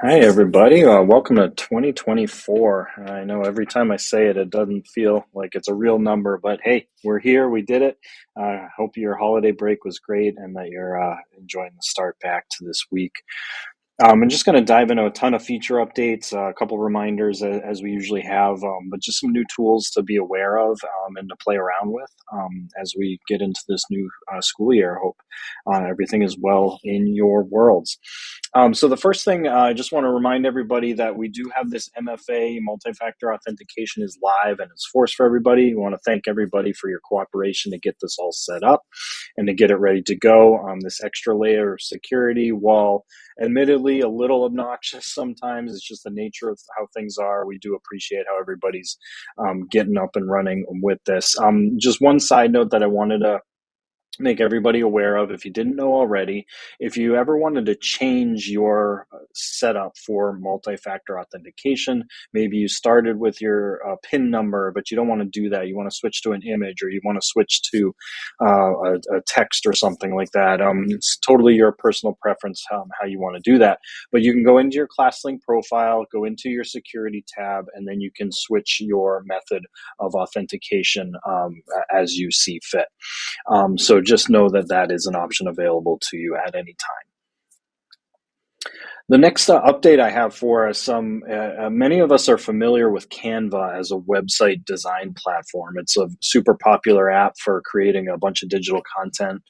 Hi, everybody. Welcome to 2024. I know every time I say it, it doesn't feel like it's a real number, but hey, we're here. We did it. Hope your holiday break was great and that you're enjoying the start back to this week. I'm just going to dive into a ton of feature updates, a couple reminders as we usually have, but just some new tools to be aware of and to play around with as we get into this new school year. I hope everything is well in your worlds. So the first thing, I just want to remind everybody that we do have this MFA, multi-factor authentication is live and it's forced for everybody. We want to thank everybody for your cooperation to get this all set up and to get it ready to go. This extra layer of security, while admittedly a little obnoxious sometimes, it's just the nature of how things are. We do appreciate how everybody's getting up and running with this. Just one side note that I wanted to make everybody aware of, if you didn't know already, if you ever wanted to change your setup for multi-factor authentication, maybe you started with your PIN number, but you don't want to do that. You want to switch to an image, or you want to switch to a text or something like that. It's totally your personal preference how you want to do that. But you can go into your ClassLink profile, go into your security tab, and then you can switch your method of authentication as you see fit. So just know that that is an option available to you at any time. The next update I have for us, many of us are familiar with Canva as a website design platform. It's a super popular app for creating a bunch of digital content.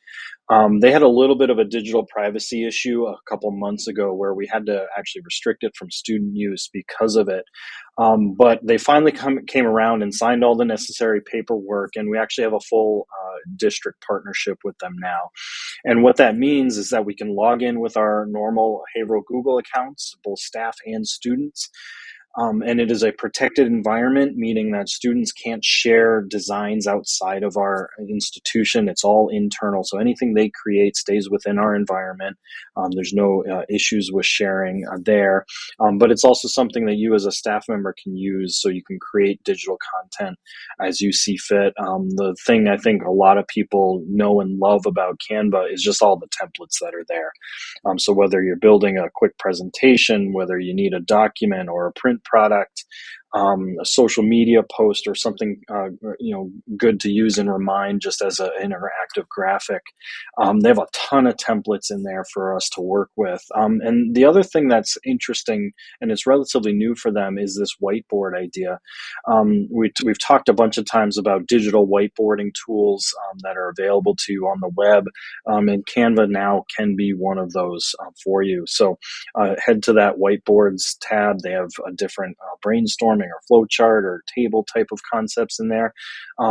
They had a little bit of a digital privacy issue a couple months ago where we had to actually restrict it from student use because of it. But they finally came around and signed all the necessary paperwork, and we actually have a full district partnership with them now. And what that means is that we can log in with our normal Haverhill Google accounts, both staff and students. And it is a protected environment, meaning that students can't share designs outside of our institution. It's all internal. So anything they create stays within our environment. There's no issues with sharing there. But it's also something that you as a staff member can use, so you can create digital content as you see fit. The thing I think a lot of people know and love about Canva is just all the templates that are there. So whether you're building a quick presentation, whether you need a document or a print product, a social media post, or something good to use and remind just as an interactive graphic, they have a ton of templates in there for us to work with. And the other thing that's interesting, and it's relatively new for them, is this whiteboard idea. We've talked a bunch of times about digital whiteboarding tools that are available to you on the web, and Canva now can be one of those for you. So head to that whiteboards tab. They have a different brainstorming or flowchart or table type of concepts in there,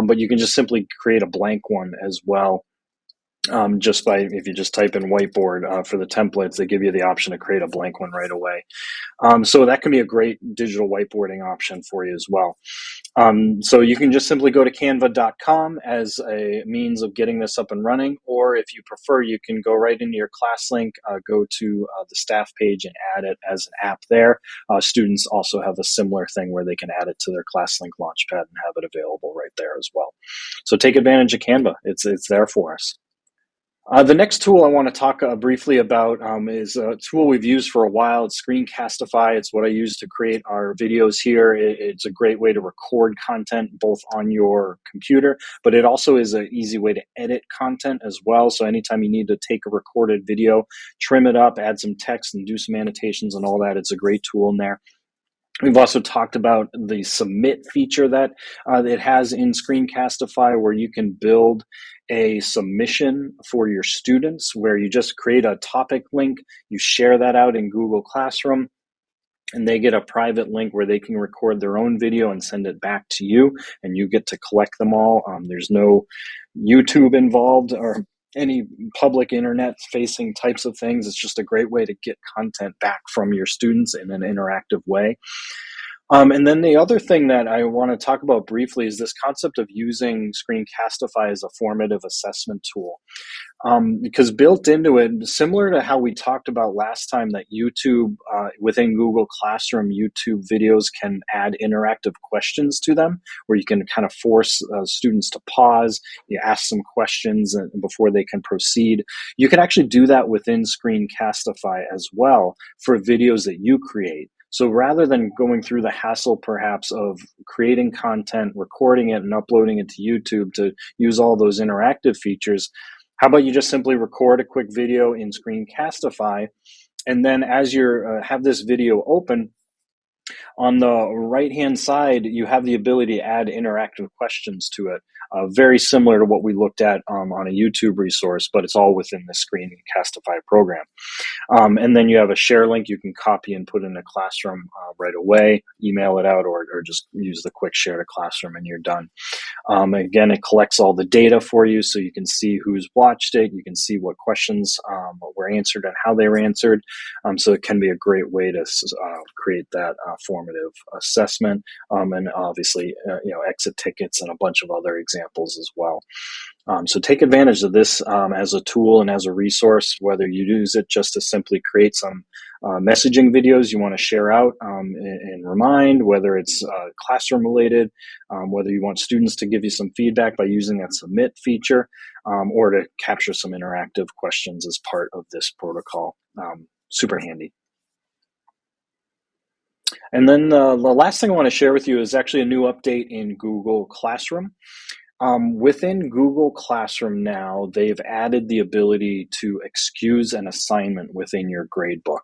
but you can just simply create a blank one as well. Just by, if you just type in whiteboard for the templates, they give you the option to create a blank one right away. So that can be a great digital whiteboarding option for you as well. So you can just simply go to canva.com as a means of getting this up and running, or if you prefer, you can go right into your ClassLink, go to the staff page and add it as an app there. Students also have a similar thing where they can add it to their ClassLink Launchpad and have it available right there as well. So take advantage of Canva. It's there for us. The next tool I want to talk briefly about is a tool we've used for a while. It's Screencastify. It's what I use to create our videos here. It's a great way to record content both on your computer, but it also is an easy way to edit content as well. So anytime you need to take a recorded video, trim it up, add some text, and do some annotations and all that, it's a great tool in there. We've also talked about the submit feature that it has in Screencastify, where you can build a submission for your students, where you just create a topic link, you share that out in Google Classroom, and they get a private link where they can record their own video and send it back to you, and you get to collect them all. There's no YouTube involved or any public internet facing types of things. It's just a great way to get content back from your students in an interactive way. And then the other thing that I want to talk about briefly is this concept of using Screencastify as a formative assessment tool. Because built into it, similar to how we talked about last time, that YouTube, within Google Classroom, YouTube videos can add interactive questions to them, where you can kind of force students to pause, you ask some questions before they can proceed. You can actually do that within Screencastify as well for videos that you create. So rather than going through the hassle perhaps of creating content, recording it, and uploading it to YouTube to use all those interactive features, how about you just simply record a quick video in Screencastify, and then as you have this video open, on the right-hand side, you have the ability to add interactive questions to it, very similar to what we looked at on a YouTube resource, but it's all within the Screencastify program. And then you have a share link you can copy and put in a classroom right away, email it out, or just use the quick share to classroom, and you're done. Again, it collects all the data for you, so you can see who's watched it. You can see what questions were answered and how they were answered. So it can be a great way to create that formative assessment, and obviously, exit tickets and a bunch of other examples as well. So take advantage of this as a tool and as a resource, whether you use it just to simply create some messaging videos you want to share out and remind, whether it's classroom related, whether you want students to give you some feedback by using that submit feature, or to capture some interactive questions as part of this protocol. Super handy. And then the last thing I want to share with you is actually a new update in Google Classroom. Within Google Classroom now, they've added the ability to excuse an assignment within your gradebook.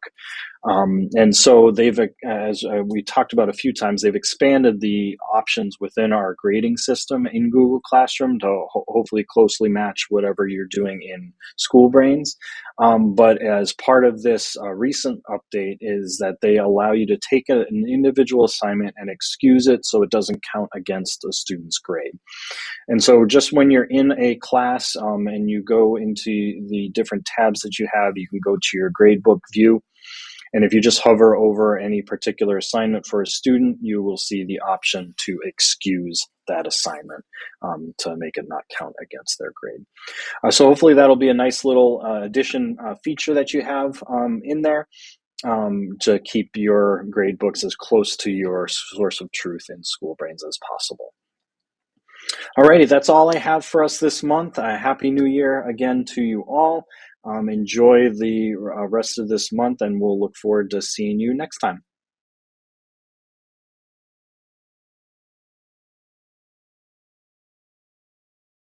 And so they've, as we talked about a few times, they've expanded the options within our grading system in Google Classroom to hopefully closely match whatever you're doing in SchoolBrains. But as part of this recent update is that they allow you to take an individual assignment and excuse it so it doesn't count against a student's grade. And so just when you're in a class and you go into the different tabs that you have, you can go to your gradebook view. And if you just hover over any particular assignment for a student, you will see the option to excuse that assignment to make it not count against their grade. So hopefully that'll be a nice little addition feature that you have in there to keep your grade books as close to your source of truth in SchoolBrains as possible. Alrighty, that's all I have for us this month. Happy New Year again to you all. Enjoy the rest of this month, and we'll look forward to seeing you next time.